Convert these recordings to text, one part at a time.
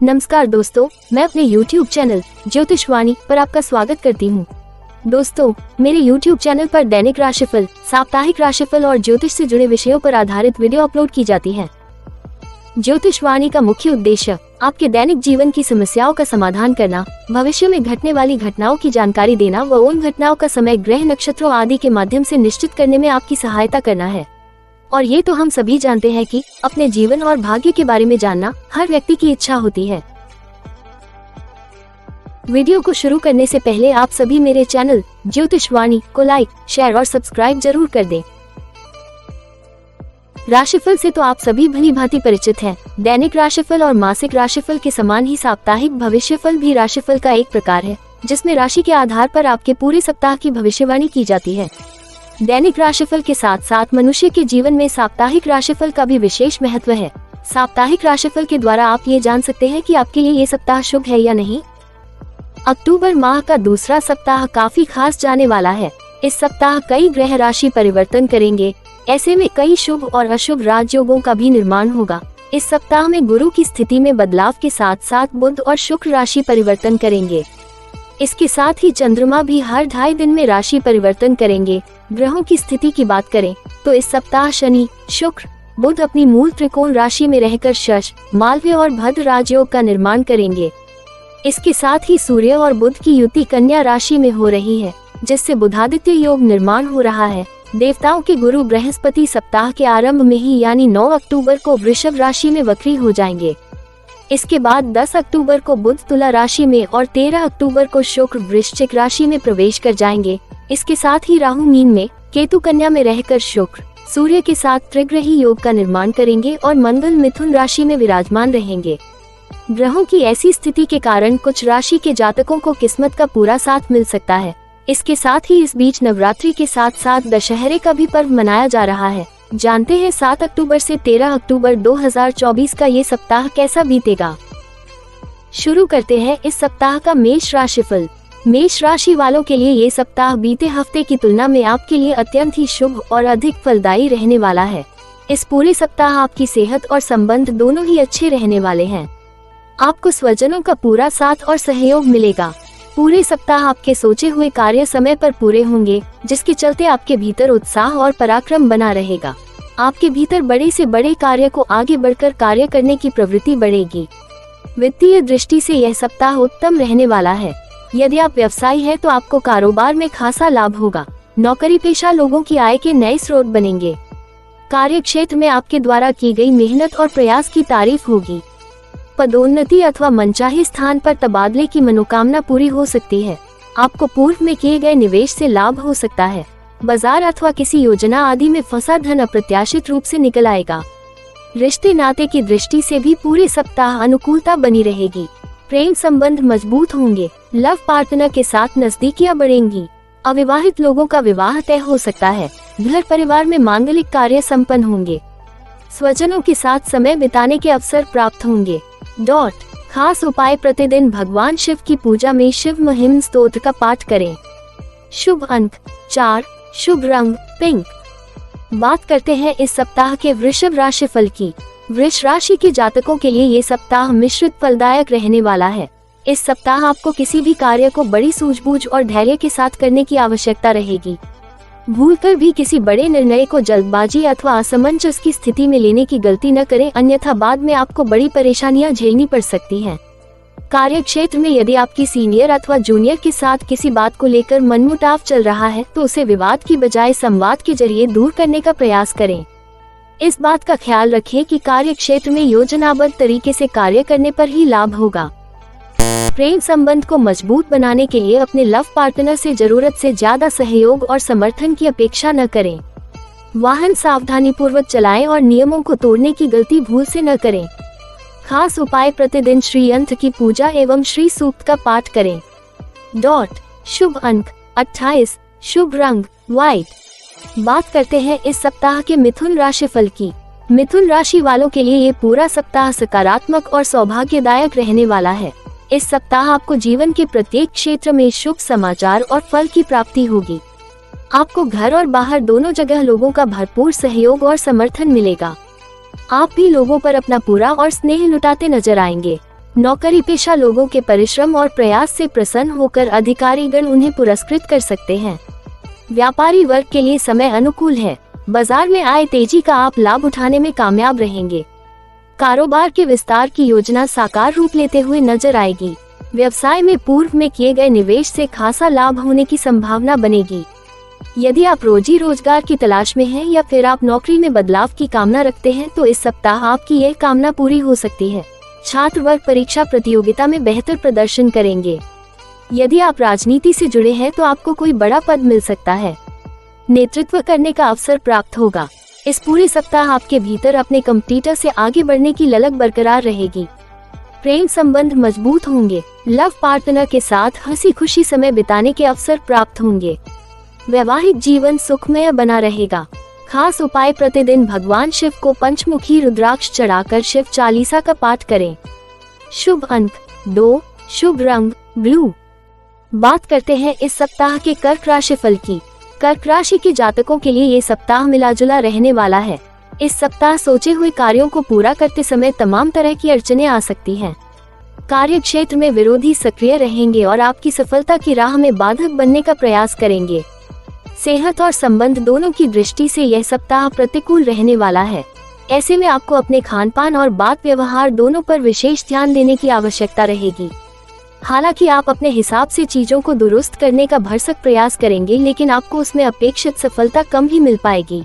नमस्कार दोस्तों, मैं अपने YouTube चैनल ज्योतिषवाणी पर आपका स्वागत करती हूँ। दोस्तों, मेरे YouTube चैनल पर दैनिक राशिफल, साप्ताहिक राशिफल और ज्योतिष से जुड़े विषयों पर आधारित वीडियो अपलोड की जाती है। ज्योतिषवाणी का मुख्य उद्देश्य आपके दैनिक जीवन की समस्याओं का समाधान करना, भविष्य में घटने वाली घटनाओं की जानकारी देना व उन घटनाओं का समय, ग्रह, नक्षत्रों आदि के माध्यम से निश्चित करने में आपकी सहायता करना है। और ये तो हम सभी जानते हैं कि अपने जीवन और भाग्य के बारे में जानना हर व्यक्ति की इच्छा होती है। वीडियो को शुरू करने से पहले आप सभी मेरे चैनल ज्योतिषवाणी को लाइक, शेयर और सब्सक्राइब जरूर कर दें। राशिफल से तो आप सभी भली भांति परिचित हैं। दैनिक राशिफल और मासिक राशिफल के समान ही साप्ताहिक भविष्यफल भी राशिफल का एक प्रकार है, जिसमें राशि के आधार पर आपके पूरे सप्ताह की भविष्यवाणी की जाती है। दैनिक राशिफल के साथ साथ मनुष्य के जीवन में साप्ताहिक राशिफल का भी विशेष महत्व है। साप्ताहिक राशिफल के द्वारा आप ये जान सकते हैं कि आपके लिए ये सप्ताह शुभ है या नहीं। अक्टूबर माह का दूसरा सप्ताह काफी खास जाने वाला है। इस सप्ताह कई ग्रह राशि परिवर्तन करेंगे। ऐसे में कई शुभ और अशुभ राजयोगों का भी निर्माण होगा। इस सप्ताह में गुरु की स्थिति में बदलाव के साथ साथ बुध और शुक्र राशि परिवर्तन करेंगे। इसके साथ ही चंद्रमा भी हर 2.5 दिन में राशि परिवर्तन करेंगे। ग्रहों की स्थिति की बात करें तो इस सप्ताह शनि, शुक्र, बुध अपनी मूल त्रिकोण राशि में रहकर शश, मालव्य और भद्र राजयोग का निर्माण करेंगे। इसके साथ ही सूर्य और बुध की युति कन्या राशि में हो रही है, जिससे बुधादित्य योग निर्माण हो रहा है। देवताओं के गुरु बृहस्पति सप्ताह के आरंभ में ही यानी 9 अक्टूबर को वृषभ राशि में वक्री हो जाएंगे। इसके बाद 10 अक्टूबर को बुध तुला राशि में और 13 अक्टूबर को शुक्र वृश्चिक राशि में प्रवेश कर जाएंगे। इसके साथ ही राहु मीन में, केतु कन्या में रहकर शुक्र, सूर्य के साथ त्रिग्रही योग का निर्माण करेंगे और मंगल मिथुन राशि में विराजमान रहेंगे। ग्रहों की ऐसी स्थिति के कारण कुछ राशि के जातकों को किस्मत का पूरा साथ मिल सकता है। इसके साथ ही इस बीच नवरात्रि के साथ साथ दशहरे का भी पर्व मनाया जा रहा है। जानते हैं 7 अक्टूबर से 13 अक्टूबर 2024 का ये सप्ताह कैसा बीतेगा। शुरू करते हैं इस सप्ताह का मेष राशिफल। मेष राशि वालों के लिए ये सप्ताह बीते हफ्ते की तुलना में आपके लिए अत्यंत ही शुभ और अधिक फलदायी रहने वाला है। इस पूरे सप्ताह आपकी सेहत और संबंध दोनों ही अच्छे रहने वाले हैं। आपको स्वजनों का पूरा साथ और सहयोग मिलेगा। पूरे सप्ताह आपके सोचे हुए कार्य समय पर पूरे होंगे, जिसके चलते आपके भीतर उत्साह और पराक्रम बना रहेगा। आपके भीतर बड़े से बड़े कार्य को आगे बढ़कर कार्य करने की प्रवृत्ति बढ़ेगी। वित्तीय दृष्टि से यह सप्ताह उत्तम रहने वाला है। यदि आप व्यवसायी हैं तो आपको कारोबार में खासा लाभ होगा। नौकरी पेशा लोगों की आय के नए स्रोत बनेंगे। कार्य क्षेत्र में आपके द्वारा की गई मेहनत और प्रयास की तारीफ होगी। पदोन्नति अथवा मनचाहे स्थान पर तबादले की मनोकामना पूरी हो सकती है। आपको पूर्व में किए गए निवेश से लाभ हो सकता है। बाजार अथवा किसी योजना आदि में फंसा धन अप्रत्याशित रूप से निकल आएगा। रिश्ते नाते की दृष्टि से भी पूरे सप्ताह अनुकूलता बनी रहेगी। प्रेम संबंध मजबूत होंगे। लव पार्टनर के साथ नजदीकियां बढ़ेंगी। अविवाहित लोगों का विवाह तय हो सकता है। घर परिवार में मांगलिक कार्य संपन्न होंगे। स्वजनों के साथ समय बिताने के अवसर प्राप्त होंगे। खास उपाय, प्रतिदिन भगवान शिव की पूजा में शिव महिम स्तोत्र का पाठ करें। शुभ अंक 4, शुभ रंग पिंक। बात करते हैं इस सप्ताह के वृषभ राशिफल की। वृष राशि के जातकों के लिए ये सप्ताह मिश्रित फलदायक रहने वाला है। इस सप्ताह आपको किसी भी कार्य को बड़ी सूझबूझ और धैर्य के साथ करने की आवश्यकता रहेगी। भूलकर भी किसी बड़े निर्णय को जल्दबाजी अथवा असमंजस की स्थिति में लेने की गलती न करें, अन्यथा बाद में आपको बड़ी परेशानियां झेलनी पड़ सकती हैं। कार्य क्षेत्र में यदि आपकी सीनियर अथवा जूनियर के साथ किसी बात को लेकर मनमुटाव चल रहा है तो उसे विवाद की बजाय संवाद के जरिए दूर करने का प्रयास करें। इस बात का ख्याल रखें कि कार्य क्षेत्र में योजनाबद्ध तरीके से कार्य करने पर ही लाभ होगा। प्रेम संबंध को मजबूत बनाने के लिए अपने लव पार्टनर से जरूरत से ज्यादा सहयोग और समर्थन की अपेक्षा न करें। वाहन सावधानी पूर्वक चलाएं और नियमों को तोड़ने की गलती भूल से न करें। खास उपाय, प्रतिदिन श्री यंत्र की पूजा एवं श्री सूक्त का पाठ करें। शुभ अंक 28, शुभ रंग व्हाइट। बात करते हैं इस सप्ताह के मिथुन राशिफल की। मिथुन राशि वालों के लिए ये पूरा सप्ताह सकारात्मक और सौभाग्यदायक रहने वाला है। इस सप्ताह आपको जीवन के प्रत्येक क्षेत्र में शुभ समाचार और फल की प्राप्ति होगी। आपको घर और बाहर दोनों जगह लोगों का भरपूर सहयोग और समर्थन मिलेगा। आप भी लोगों पर अपना पूरा और स्नेह लुटाते नजर आएंगे। नौकरी पेशा लोगों के परिश्रम और प्रयास से प्रसन्न होकर अधिकारीगण उन्हें पुरस्कृत कर सकते हैं। व्यापारी वर्ग के लिए समय अनुकूल है। बाजार में आए तेजी का आप लाभ उठाने में कामयाब रहेंगे। कारोबार के विस्तार की योजना साकार रूप लेते हुए नजर आएगी। व्यवसाय में पूर्व में किए गए निवेश से खासा लाभ होने की संभावना बनेगी। यदि आप रोजी रोजगार की तलाश में हैं या फिर आप नौकरी में बदलाव की कामना रखते हैं तो इस सप्ताह आपकी यह कामना पूरी हो सकती है। छात्र वर्ग परीक्षा प्रतियोगिता में बेहतर प्रदर्शन करेंगे। यदि आप राजनीति से जुड़े हैं तो आपको कोई बड़ा पद मिल सकता है। नेतृत्व करने का अवसर प्राप्त होगा। इस पूरे सप्ताह आपके भीतर अपने कंपटीटर से आगे बढ़ने की ललक बरकरार रहेगी। प्रेम संबंध मजबूत होंगे। लव पार्टनर के साथ हंसी खुशी समय बिताने के अवसर प्राप्त होंगे। वैवाहिक जीवन सुखमय बना रहेगा। खास उपाय, प्रतिदिन भगवान शिव को पंचमुखी रुद्राक्ष चढ़ाकर शिव चालीसा का पाठ करें। शुभ अंक 2, शुभ रंग ब्लू। बात करते हैं इस सप्ताह के कर्क राशि फल की। कर्क राशि के जातकों के लिए ये सप्ताह मिलाजुला रहने वाला है। इस सप्ताह सोचे हुए कार्यों को पूरा करते समय तमाम तरह की अड़चनें आ सकती हैं। कार्य क्षेत्र में विरोधी सक्रिय रहेंगे और आपकी सफलता की राह में बाधक बनने का प्रयास करेंगे। सेहत और संबंध दोनों की दृष्टि से यह सप्ताह प्रतिकूल रहने वाला है। ऐसे में आपको अपने खान पान और बात व्यवहार दोनों पर विशेष ध्यान देने की आवश्यकता रहेगी। हालांकि आप अपने हिसाब से चीजों को दुरुस्त करने का भरसक प्रयास करेंगे, लेकिन आपको उसमें अपेक्षित सफलता कम ही मिल पाएगी।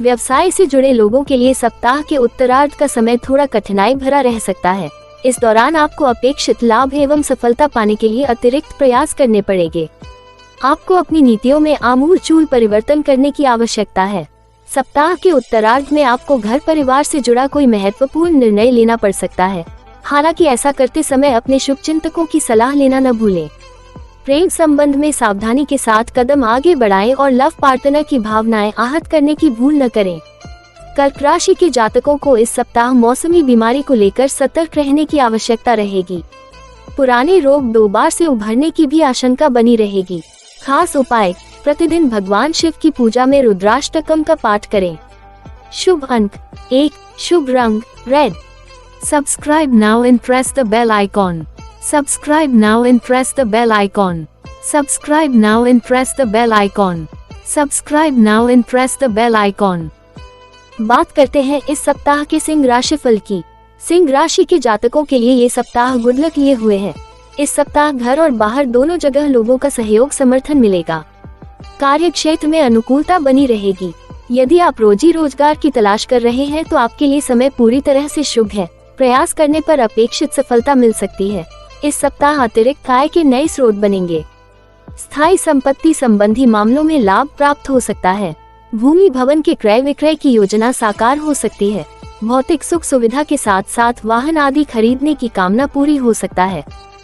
व्यवसाय से जुड़े लोगों के लिए सप्ताह के उत्तरार्ध का समय थोड़ा कठिनाई भरा रह सकता है। इस दौरान आपको अपेक्षित लाभ एवं सफलता पाने के लिए अतिरिक्त प्रयास करने पड़ेंगे। आपको अपनी नीतियों में आमूलचूल परिवर्तन करने की आवश्यकता है। सप्ताह के उत्तरार्ध में आपको घर परिवार से जुड़ा कोई महत्वपूर्ण निर्णय लेना पड़ सकता है। हालांकि ऐसा करते समय अपने शुभचिंतकों की सलाह लेना न भूलें। प्रेम संबंध में सावधानी के साथ कदम आगे बढ़ाएं और लव पार्टनर की भावनाएं आहत करने की भूल न करें। कर्क राशि के जातकों को इस सप्ताह मौसमी बीमारी को लेकर सतर्क रहने की आवश्यकता रहेगी। पुराने रोग दोबारा से उभरने की भी आशंका बनी रहेगी। खास उपाय, प्रतिदिन भगवान शिव की पूजा में रुद्राष्टकम का पाठ करें। शुभ अंक 1, शुभ रंग red. Subscribe now and press the bell icon. Subscribe now and press the bell icon. Subscribe now and press the bell icon. Subscribe now and press the bell icon. बात करते हैं इस सप्ताह के सिंह राशि फल की। सिंह राशि के जातकों के लिए ये सप्ताह गुड लक लिए हुए है। इस सप्ताह घर और बाहर दोनों जगह लोगों का सहयोग समर्थन मिलेगा। कार्य क्षेत्र में अनुकूलता बनी रहेगी। यदि आप रोजी रोजगार की तलाश कर रहे हैं तो आपके लिए समय पूरी तरह से शुभ है। प्रयास करने पर अपेक्षित सफलता मिल सकती है। इस सप्ताह अतिरिक्त आय के नए स्रोत बनेंगे। स्थायी संपत्ति संबंधी मामलों में लाभ प्राप्त हो सकता है। भूमि भवन के क्रय विक्रय की योजना साकार हो सकती है। भौतिक सुख सुविधा के साथ साथ वाहन आदि खरीदने की कामना पूरी हो सकता है।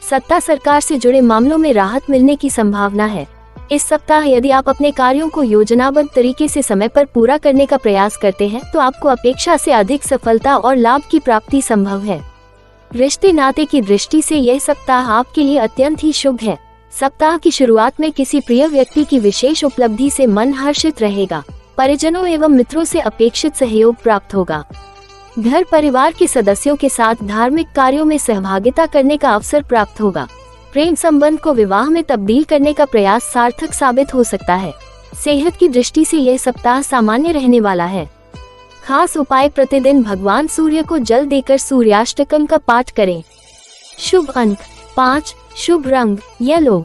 सत्ता सरकार से जुड़े मामलों में राहत मिलने की संभावना है। इस सप्ताह यदि आप अपने कार्यों को योजनाबद्ध तरीके से समय पर पूरा करने का प्रयास करते हैं तो आपको अपेक्षा से अधिक सफलता और लाभ की प्राप्ति संभव है। रिश्ते नाते की दृष्टि से यह सप्ताह आपके लिए अत्यंत ही शुभ है। सप्ताह की शुरुआत में किसी प्रिय व्यक्ति की विशेष उपलब्धि से मन हर्षित रहेगा। परिजनों एवं मित्रों से अपेक्षित सहयोग प्राप्त होगा। घर परिवार के सदस्यों के साथ धार्मिक कार्यों में सहभागिता करने का अवसर प्राप्त होगा। प्रेम संबंध को विवाह में तब्दील करने का प्रयास सार्थक साबित हो सकता है। सेहत की दृष्टि से यह सप्ताह सामान्य रहने वाला है। खास उपाय, प्रतिदिन भगवान सूर्य को जल देकर सूर्याष्टकम का पाठ करें। शुभ अंक 5, शुभ रंग येलो।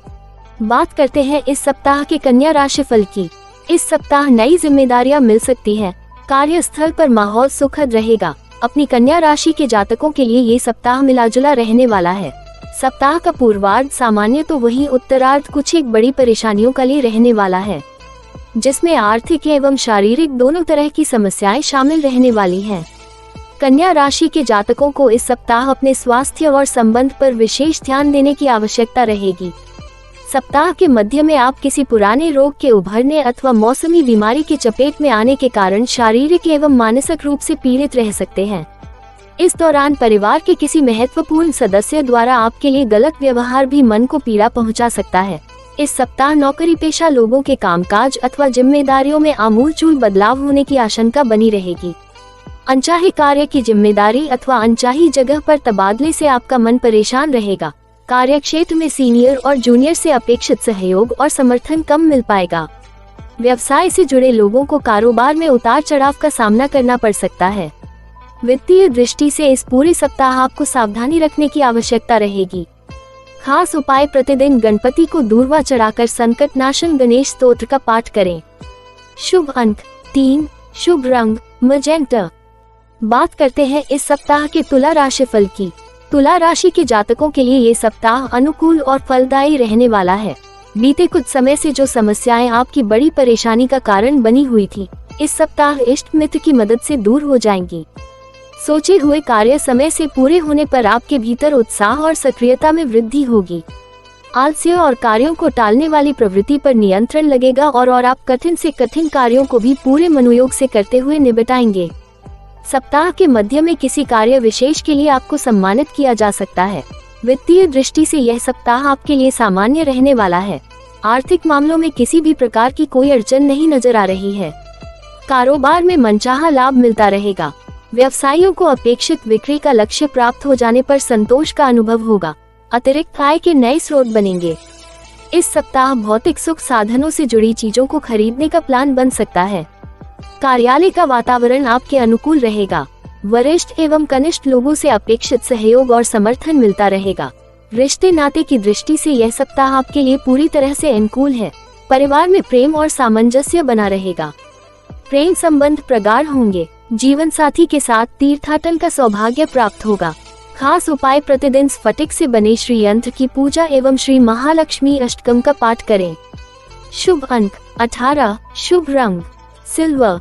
बात करते हैं इस सप्ताह के कन्या राशि फल की। इस सप्ताह नई जिम्मेदारियां मिल सकती हैं। कार्यस्थल पर माहौल सुखद रहेगा। अपनी कन्या राशि के जातकों के लिए ये सप्ताह मिलाजुला रहने वाला है। सप्ताह का पूर्वार्ध सामान्य तो वही उत्तरार्ध कुछ एक बड़ी परेशानियों का लिए रहने वाला है, जिसमें आर्थिक एवं शारीरिक दोनों तरह की समस्याएं शामिल रहने वाली हैं। कन्या राशि के जातकों को इस सप्ताह अपने स्वास्थ्य और संबंध पर विशेष ध्यान देने की आवश्यकता रहेगी। सप्ताह के मध्य में आप किसी पुराने रोग के उभरने अथवा मौसमी बीमारी की चपेट में आने के कारण शारीरिक एवं मानसिक रूप से पीड़ित रह सकते हैं। इस दौरान परिवार के किसी महत्वपूर्ण सदस्य द्वारा आपके लिए गलत व्यवहार भी मन को पीड़ा पहुंचा सकता है। इस सप्ताह नौकरी पेशा लोगों के कामकाज अथवा जिम्मेदारियों में आमूलचूल बदलाव होने की आशंका बनी रहेगी। अनचाहे कार्य की जिम्मेदारी अथवा अनचाही जगह पर तबादले से आपका मन परेशान रहेगा। कार्यक्षेत्र में सीनियर और जूनियर से अपेक्षित सहयोग और समर्थन कम मिल पाएगा। व्यवसाय से जुड़े लोगों को कारोबार में उतार चढ़ाव का सामना करना पड़ सकता है। वित्तीय दृष्टि से इस पूरे सप्ताह आपको सावधानी रखने की आवश्यकता रहेगी। खास उपाय, प्रतिदिन गणपति को दूर्वा चढ़ाकर संकट नाशन गणेश स्तोत्र का पाठ करें। शुभ अंक 3, शुभ रंग मैजेंटा। बात करते हैं इस सप्ताह के तुला राशि फल की। तुला राशि के जातकों के लिए ये सप्ताह अनुकूल और फलदायी रहने वाला है। बीते कुछ समय से जो समस्याएं आपकी बड़ी परेशानी का कारण बनी हुई थी, इस सप्ताह इष्ट मित्र की मदद से दूर हो जाएंगी। सोचे हुए कार्य समय से पूरे होने पर आपके भीतर उत्साह और सक्रियता में वृद्धि होगी। आलस्य और कार्यों को टालने वाली प्रवृत्ति पर नियंत्रण लगेगा और आप कठिन से कठिन कार्यों को भी पूरे मनोयोग से करते हुए निपटाएंगे। सप्ताह के मध्य में किसी कार्य विशेष के लिए आपको सम्मानित किया जा सकता है। वित्तीय दृष्टि से यह सप्ताह आपके लिए सामान्य रहने वाला है। आर्थिक मामलों में किसी भी प्रकार की कोई अड़चन नहीं नजर आ रही है। कारोबार में मनचाहा लाभ मिलता रहेगा। व्यवसायियों को अपेक्षित बिक्री का लक्ष्य प्राप्त हो जाने पर संतोष का अनुभव होगा। अतिरिक्त आय के नए स्रोत बनेंगे। इस सप्ताह भौतिक सुख साधनों से जुड़ी चीजों को खरीदने का प्लान बन सकता है। कार्यालय का वातावरण आपके अनुकूल रहेगा। वरिष्ठ एवं कनिष्ठ लोगों से अपेक्षित सहयोग और समर्थन मिलता रहेगा। रिश्ते नाते की दृष्टि से यह सप्ताह आपके लिए पूरी तरह से अनुकूल है। परिवार में प्रेम और सामंजस्य बना रहेगा। प्रेम संबंध प्रगाढ़ होंगे। जीवन साथी के साथ तीर्थाटन का सौभाग्य प्राप्त होगा। खास उपाय, प्रतिदिन स्फटिक से बने श्री यंत्र की पूजा एवं श्री महालक्ष्मी अष्टकम का पाठ करें। शुभ अंक 18, शुभ रंग सिल्वर।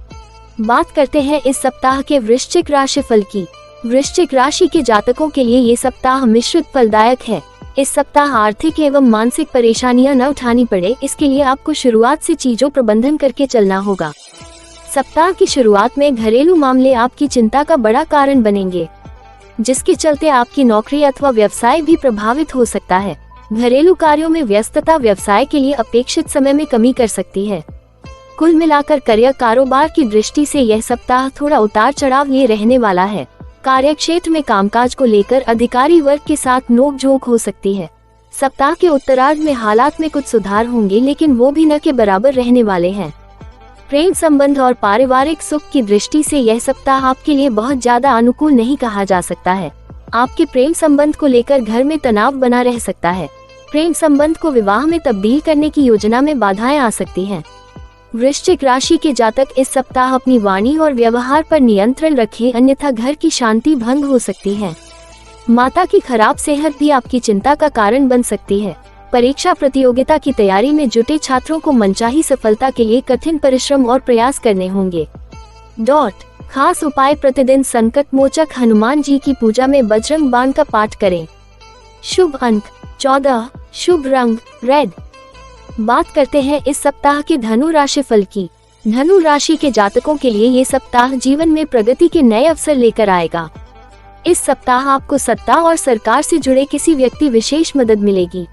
बात करते हैं इस सप्ताह के वृश्चिक राशि फल की। वृश्चिक राशि के जातकों के लिए ये सप्ताह मिश्रित फलदायक है। इस सप्ताह आर्थिक एवं मानसिक परेशानियां न उठानी पड़े, इसके लिए आपको शुरुआत से चीजों प्रबंधन करके चलना होगा। सप्ताह की शुरुआत में घरेलू मामले आपकी चिंता का बड़ा कारण बनेंगे, जिसके चलते आपकी नौकरी अथवा व्यवसाय भी प्रभावित हो सकता है। घरेलू कार्यों में व्यस्तता व्यवसाय के लिए अपेक्षित समय में कमी कर सकती है। कुल मिलाकर करियर कारोबार की दृष्टि से यह सप्ताह थोड़ा उतार चढ़ाव लिए रहने वाला है। कार्यक्षेत्र में कामकाज को लेकर अधिकारी वर्ग के साथ नोकझोंक हो सकती है। सप्ताह के उत्तरार्ध में हालात में कुछ सुधार होंगे, लेकिन वो भी न के बराबर रहने वाले हैं। प्रेम संबंध और पारिवारिक सुख की दृष्टि से यह सप्ताह आपके लिए बहुत ज्यादा अनुकूल नहीं कहा जा सकता है। आपके प्रेम संबंध को लेकर घर में तनाव बना रह सकता है। प्रेम संबंध को विवाह में तब्दील करने की योजना में बाधाएं आ सकती हैं। वृश्चिक राशि के जातक इस सप्ताह अपनी वाणी और व्यवहार पर नियंत्रण रखें, अन्यथा घर की शांति भंग हो सकती है। माता की खराब सेहत भी आपकी चिंता का कारण बन सकती है। परीक्षा प्रतियोगिता की तैयारी में जुटे छात्रों को मनचाही सफलता के लिए कठिन परिश्रम और प्रयास करने होंगे। खास उपाय, प्रतिदिन संकट मोचक हनुमान जी की पूजा में बजरंग बाण का पाठ करें। शुभ अंक 14, शुभ रंग रेड। बात करते हैं इस सप्ताह के धनु राशि फल की। धनु राशि के जातकों के लिए ये सप्ताह जीवन में प्रगति के नए अवसर लेकर आएगा। इस सप्ताह आपको सत्ता और सरकार से जुड़े किसी व्यक्ति विशेष मदद मिलेगी,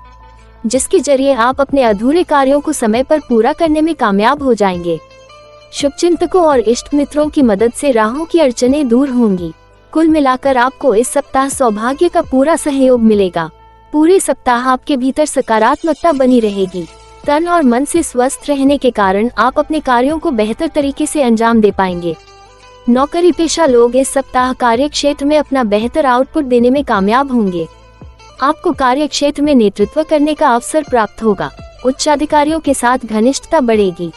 जिसके जरिए आप अपने अधूरे कार्यों को समय पर पूरा करने में कामयाब हो जाएंगे। शुभचिंतकों और इष्ट मित्रों की मदद से राहों की अड़चनें दूर होंगी। कुल मिलाकर आपको इस सप्ताह सौभाग्य का पूरा सहयोग मिलेगा। पूरे सप्ताह आपके भीतर सकारात्मकता बनी रहेगी। तन और मन से स्वस्थ रहने के कारण आप अपने कार्यों को बेहतर तरीके से अंजाम दे पाएंगे। नौकरी पेशा लोग इस सप्ताह कार्य क्षेत्र में अपना बेहतर आउटपुट देने में कामयाब होंगे। आपको कार्य क्षेत्र में नेतृत्व करने का अवसर प्राप्त होगा। उच्चाधिकारियों के साथ घनिष्ठता बढ़ेगी।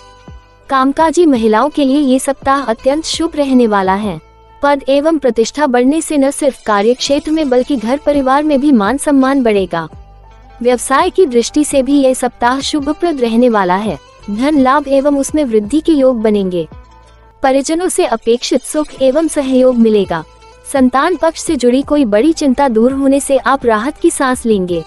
कामकाजी महिलाओं के लिए ये सप्ताह अत्यंत शुभ रहने वाला है। पद एवं प्रतिष्ठा बढ़ने से न सिर्फ कार्य क्षेत्र में बल्कि घर परिवार में भी मान सम्मान बढ़ेगा। व्यवसाय की दृष्टि से भी यह सप्ताह शुभप्रद रहने वाला है। धन लाभ एवं उसमें वृद्धि के योग बनेंगे। परिजनों से अपेक्षित सुख एवं सहयोग मिलेगा। संतान पक्ष से जुड़ी कोई बड़ी चिंता दूर होने से आप राहत की सांस लेंगे।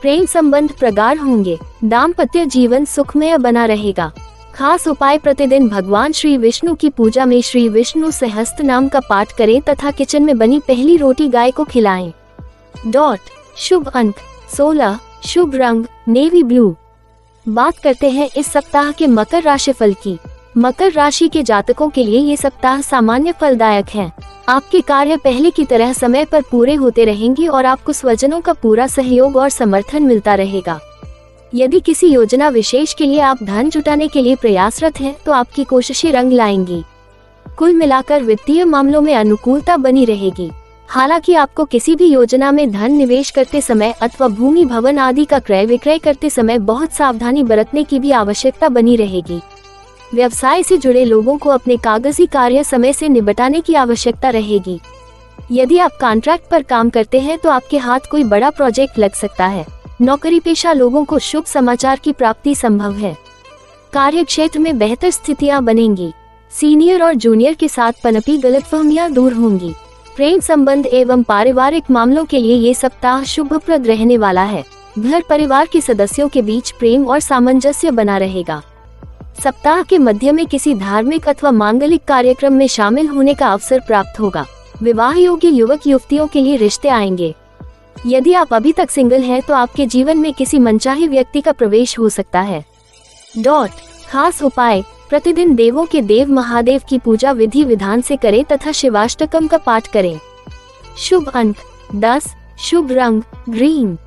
प्रेम संबंध प्रगाढ़ होंगे। दाम्पत्य जीवन सुखमय बना रहेगा। खास उपाय, प्रतिदिन भगवान श्री विष्णु की पूजा में श्री विष्णु सहस्त्र नाम का पाठ करें तथा किचन में बनी पहली रोटी गाय को खिलाएं। शुभ अंक 16, शुभ रंग नेवी ब्लू। बात करते हैं इस सप्ताह के मकर राशि फल की। मकर राशि के जातकों के लिए ये सप्ताह सामान्य फलदायक है। आपके कार्य पहले की तरह समय पर पूरे होते रहेंगे और आपको स्वजनों का पूरा सहयोग और समर्थन मिलता रहेगा। यदि किसी योजना विशेष के लिए आप धन जुटाने के लिए प्रयासरत हैं, तो आपकी कोशिशें रंग लाएंगी। कुल मिलाकर वित्तीय मामलों में अनुकूलता बनी रहेगी। हालांकि आपको किसी भी योजना में धन निवेश करते समय अथवा भूमि भवन आदि का क्रय विक्रय करते समय बहुत सावधानी बरतने की भी आवश्यकता बनी रहेगी। व्यवसाय से जुड़े लोगों को अपने कागजी कार्य समय से निपटाने की आवश्यकता रहेगी। यदि आप कॉन्ट्रैक्ट पर काम करते हैं तो आपके हाथ कोई बड़ा प्रोजेक्ट लग सकता है। नौकरी पेशा लोगों को शुभ समाचार की प्राप्ति संभव है। कार्य क्षेत्र में बेहतर स्थितियां बनेंगी। सीनियर और जूनियर के साथ पनपी गलतफहमियां दूर होंगी। प्रेम संबंध एवं पारिवारिक मामलों के लिए ये सप्ताह शुभप्रद रहने वाला है। घर परिवार के सदस्यों के बीच प्रेम और सामंजस्य बना रहेगा। सप्ताह के मध्य में किसी धार्मिक अथवा मांगलिक कार्यक्रम में शामिल होने का अवसर प्राप्त होगा। विवाह योग्य युवक युवतियों के लिए रिश्ते आएंगे। यदि आप अभी तक सिंगल हैं तो आपके जीवन में किसी मनचाहे व्यक्ति का प्रवेश हो सकता है। खास उपाय, प्रतिदिन देवों के देव महादेव की पूजा विधि विधान से करें तथा शिवाष्टकम का पाठ करें। शुभ अंक 10, शुभ रंग ग्रीन।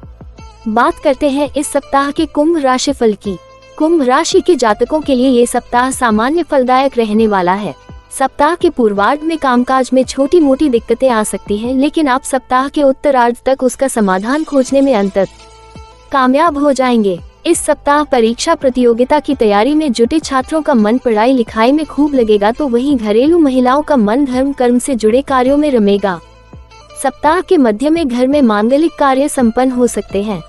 बात करते हैं इस सप्ताह के कुंभ राशि फल की। कुंभ राशि के जातकों के लिए ये सप्ताह सामान्य फलदायक रहने वाला है। सप्ताह के पूर्वार्ध में कामकाज में छोटी मोटी दिक्कतें आ सकती हैं, लेकिन आप सप्ताह के उत्तरार्ध तक उसका समाधान खोजने में अंततः कामयाब हो जाएंगे। इस सप्ताह परीक्षा प्रतियोगिता की तैयारी में जुटे छात्रों का मन पढ़ाई लिखाई में खूब लगेगा, तो वहीं घरेलू महिलाओं का मन धर्म कर्म से जुड़े कार्यों में रमेगा। सप्ताह के मध्य में घर में मांगलिक कार्य संपन्न हो सकते हैं।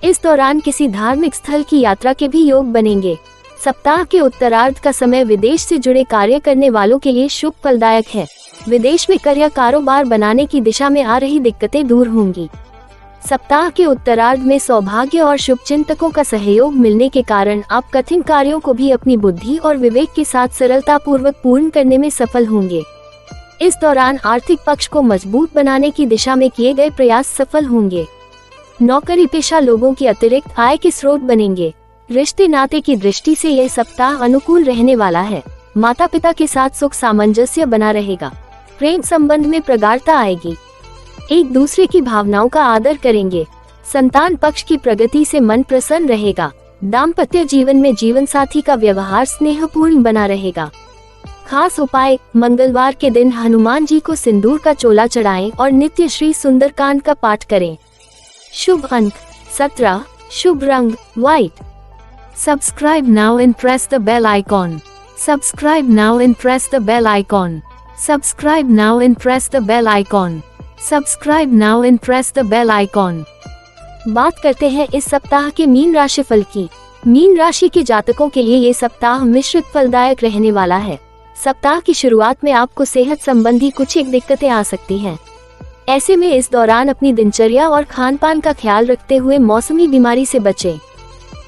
इस दौरान किसी धार्मिक स्थल की यात्रा के भी योग बनेंगे। सप्ताह के उत्तरार्ध का समय विदेश से जुड़े कार्य करने वालों के लिए शुभ फलदायक है। विदेश में कर या कारोबार बनाने की दिशा में आ रही दिक्कतें दूर होंगी। सप्ताह के उत्तरार्ध में सौभाग्य और शुभ चिंतकों का सहयोग मिलने के कारण आप कठिन कार्यों को भी अपनी बुद्धि और विवेक के साथ सरलता पूर्वक पूर्ण करने में सफल होंगे। इस दौरान आर्थिक पक्ष को मजबूत बनाने की दिशा में किए गए प्रयास सफल होंगे। नौकरी पेशा लोगों की अतिरिक्त आय के स्रोत बनेंगे। रिश्ते नाते की दृष्टि से यह सप्ताह अनुकूल रहने वाला है। माता पिता के साथ सुख सामंजस्य बना रहेगा। प्रेम संबंध में प्रगाढ़ता आएगी। एक दूसरे की भावनाओं का आदर करेंगे। संतान पक्ष की प्रगति से मन प्रसन्न रहेगा। दाम्पत्य जीवन में जीवन साथी का व्यवहार स्नेहपूर्ण बना रहेगा। खास उपाय, मंगलवार के दिन हनुमान जी को सिंदूर का चोला चढ़ाएं और नित्य श्री सुंदरकांड का पाठ करें। शुभ अंक 17, शुभ रंग white. Subscribe now and press the bell icon. Subscribe now and press the bell icon. Subscribe now and press the bell icon. Subscribe now and press the bell icon. बात करते हैं इस सप्ताह के मीन राशि फल की। मीन राशि के जातकों के लिए ये सप्ताह मिश्रित फलदायक रहने वाला है। सप्ताह की शुरुआत में आपको सेहत संबंधी कुछ एक दिक्कतें आ सकती हैं। ऐसे में इस दौरान अपनी दिनचर्या और खान पान का ख्याल रखते हुए मौसमी बीमारी से बचें।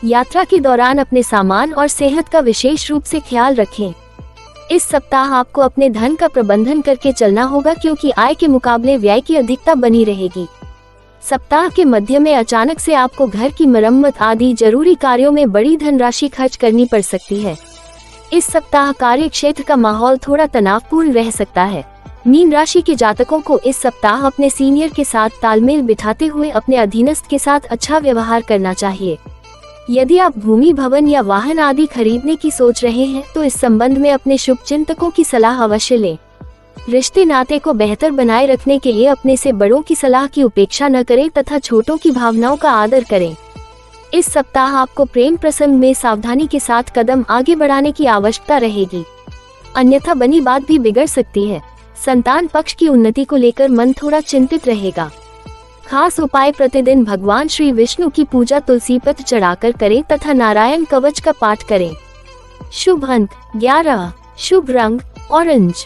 यात्रा के दौरान अपने सामान और सेहत का विशेष रूप से ख्याल रखें। इस सप्ताह आपको अपने धन का प्रबंधन करके चलना होगा, क्योंकि आय के मुकाबले व्यय की अधिकता बनी रहेगी। सप्ताह के मध्य में अचानक से आपको घर की मरम्मत आदि जरूरी कार्यों में बड़ी धनराशि खर्च करनी पड़ सकती है। इस सप्ताह कार्य क्षेत्र का माहौल थोड़ा तनावपूर्ण रह सकता है। मीन राशि के जातकों को इस सप्ताह अपने सीनियर के साथ तालमेल बिठाते हुए अपने अधीनस्थ के साथ अच्छा व्यवहार करना चाहिए। यदि आप भूमि भवन या वाहन आदि खरीदने की सोच रहे हैं तो इस संबंध में अपने शुभ चिंतकों की सलाह अवश्य लें। रिश्ते नाते को बेहतर बनाए रखने के लिए अपने से बड़ों की सलाह की उपेक्षा न करें तथा छोटों की भावनाओं का आदर करें। इस सप्ताह आपको प्रेम प्रसंग में सावधानी के साथ कदम आगे बढ़ाने की आवश्यकता रहेगी, अन्यथा बनी बात भी बिगड़ सकती है। संतान पक्ष की उन्नति को लेकर मन थोड़ा चिंतित रहेगा। खास उपाय, प्रतिदिन भगवान श्री विष्णु की पूजा तुलसी पत्र चढ़ाकर करें तथा नारायण कवच का पाठ करें। शुभ अंक 11, शुभ रंग ऑरेंज।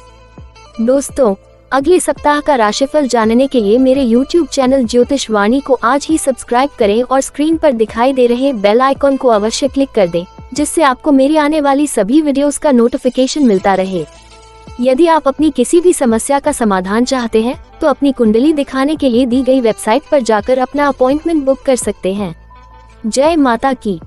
दोस्तों, अगले सप्ताह का राशिफल जानने के लिए मेरे YouTube चैनल ज्योतिष वाणी को आज ही सब्सक्राइब करें और स्क्रीन पर दिखाई दे रहे बेल आइकॉन को अवश्य क्लिक कर दें, जिससे आपको मेरी आने वाली सभी वीडियोस का नोटिफिकेशन मिलता रहे। यदि आप अपनी किसी भी समस्या का समाधान चाहते हैं तो अपनी कुंडली दिखाने के लिए दी गई वेबसाइट पर जाकर अपना अपॉइंटमेंट बुक कर सकते हैं। जय माता की।